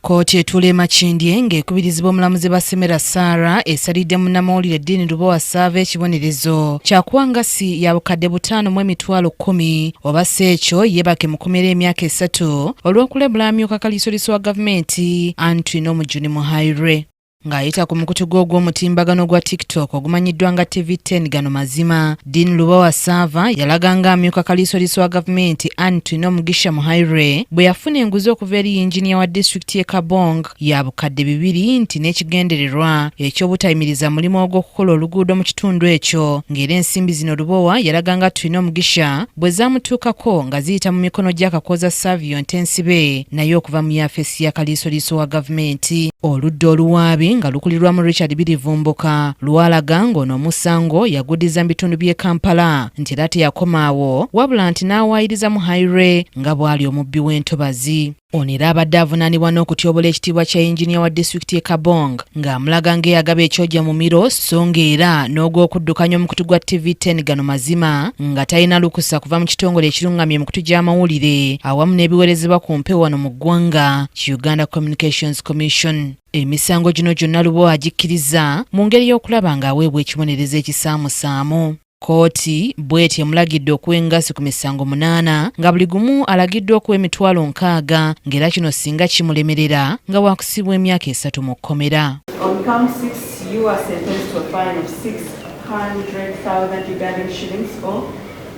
Kooti etuula Makindye ng'ekubirizibwa omulamuzi Basemera Sarah esalidde munnamawulire Dean Lubowa Sava ekibonerezo kya kuwangasi ya bukadde 5,10,000 oba si ekyo yeebake mukomera emyaka 3 olw'okulebula amyuka kaliisoliiso wa gavumenti Anthony Nomujuni Muhaire. Ng'ayita ku mukutu gw'omutimbagano gwa TikTok ogumanyiddwa nga TV10 gano mazima, Dean Lubowa Sava yalaganga amyuka kaliisoliiso wa gavumenti Anthony Nomugisha Muhaire bwe yafuna enguzi okuva eri yinginiya wa disitulikiti y'e Kabong ya bukadde 2 nti n'ekigendererwa eky'obutayimiriza mulimu ogw'okukola oluguudo mu kitundu ekyo, ng'era ensimbi zino Lubowa yalaganga Anthony Nomugisha bwe zaamutuukako nga ziyita mu mikono gy'akakoza Savio Ntensibe naye okuva mu yafeesi ya kaliisoliiso wa gavumenti. Oludda oluwaabi nga lukulirwamu Richard Birivumbuka lwalaga ng'ono omusango yaguddiza mu bitundu by'e Kampala nti era teyakomaawo wabula nti n'awaayiriza Muhaire nga bw'ali omubbi w'entobazi. Ono era abadde avunaanibwa n'okutyobola ekitiibwa kya yinginiya wa disitulikiti y'e Kabong ng'amulaga ng'eyagaba ekyojja mu miro so ng'era n'ogw'okuddukanya omukutu gwa TV10 gano mazima nga talina lukusa kuva mu kitongole ekirungamye emikutu gy'amawulire awamu n'ebiwerezebwa ku mpewo wano mu ggwanga Uganda Communications Commission. Emisango gino gyonna Lubowa agikkiriza mu ngeri y'okulaba ng'aweebwa ekibonerezo ekisaamusaamu. Kooti bw'eti emulagidde okuwa engasi ku misango 8 nga buli gumu alagiddwa okuwa emitwalo 6 ng'era kino singa kimulemerera nga waakusibwa emyaka 3 mu kkomera. On count 6, you are sentenced to a fine of 600,000 Ugandan shillings or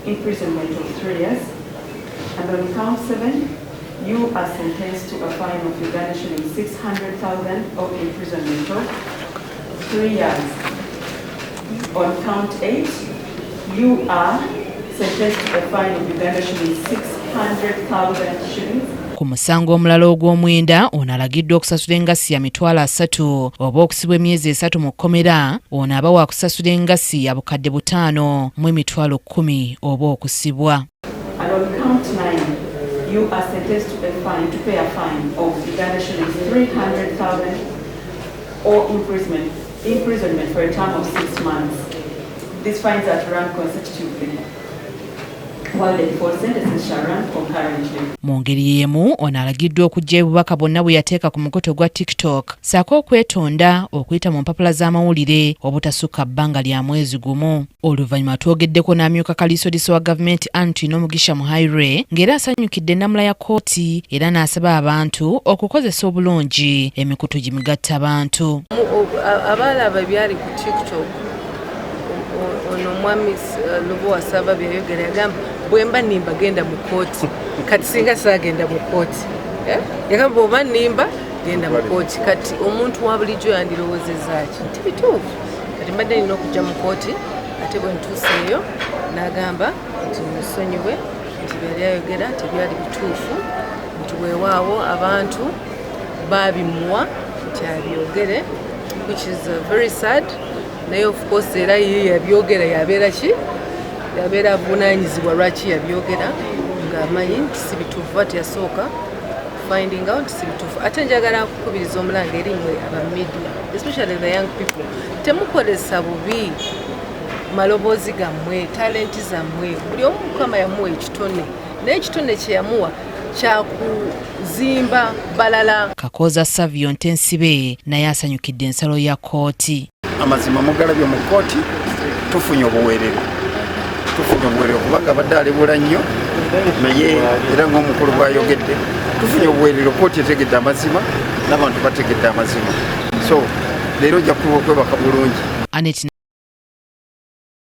imprisonment of 3 years. And on count 7, you are sentenced to a fine of Ugandan shillings 600,000 or imprisonment of 3 years. On count 8, you are sentenced to a fine of Uganda shillings 600,000 shillings. Ku musango omulala ogw'omwenda ono alagiddwa okusasula engasi ya mitwalo 3 oba okusibwa emyezi 3 mu kkomera, ono aba waakusasula engasi ya bukadde 5 mu emitwalo 10 oba okusibwa. And on count 9, you are sentenced to pay a fine of Uganda shillings 300,000 or imprisonment for a term of 6 months. These fines are to run consecutively, while the default sentences shall run concurrently. Mu ngeri y'emu ono alagiddwa okuggya obubaka bwonna bwe yateeka ku mukutu gwa TikTok ssaako okwetonda okuyita mu mpapula z'amawulire obutasukka bbanga lya mwezi gumu. Oluvannyuma twogeddeko n'amyuka kaliisoliiso wa gavumenti Anthony Nomugisha Muhaire ng'era asanyukidde ennamula ya kooti era n'asaba abantu okukozesa obulungi emikutu gimigatta abantu. Abalaba byali ku TikTok ono omwami Lubowa Sava byayogera yagamba bwemba nimba genda mu kooti kati singa saagenda mu kooti yagamba oba nimba genda mu kooti kati omuntu wa bulijjo yandirowoozezza ki nti bituufu kati mbadde nina okujja mu kooti ate bwe ntuuseeyo n'agamba nti musonyiwe nti byali ayogera tebyali bituufu nti weewaawo abantu baabimuwa nti abyogere which is very sad. Naye of course era ye yabyogera yabeera ki yabeera avunaanyizibwa lwaki yabyogera ng'amanyi nti si bituufu ati yasooka finding out si bituufu. Ate njagala kukubiriza omulanga erimmwe aba media especially the young people temukolesa bubi maloboozi gammwe talenti zammwe. Buli omu Mukama yamuwa ekitone naye ekitone kye yamuwa kyakuzimba balala. Kakoza Savio Ntensibe naye asanyukidde ensalo ya kooti. Amazima mugalabye mu kooti tufunye obuweerero kubanga badde alibula nnyo naye era ng'omukulu bw'ayogedde tufunye obuweerero. Kooti etegedde amazima n'abantu bategedde amazima, so leero ojja kuba okwebaka bulungi.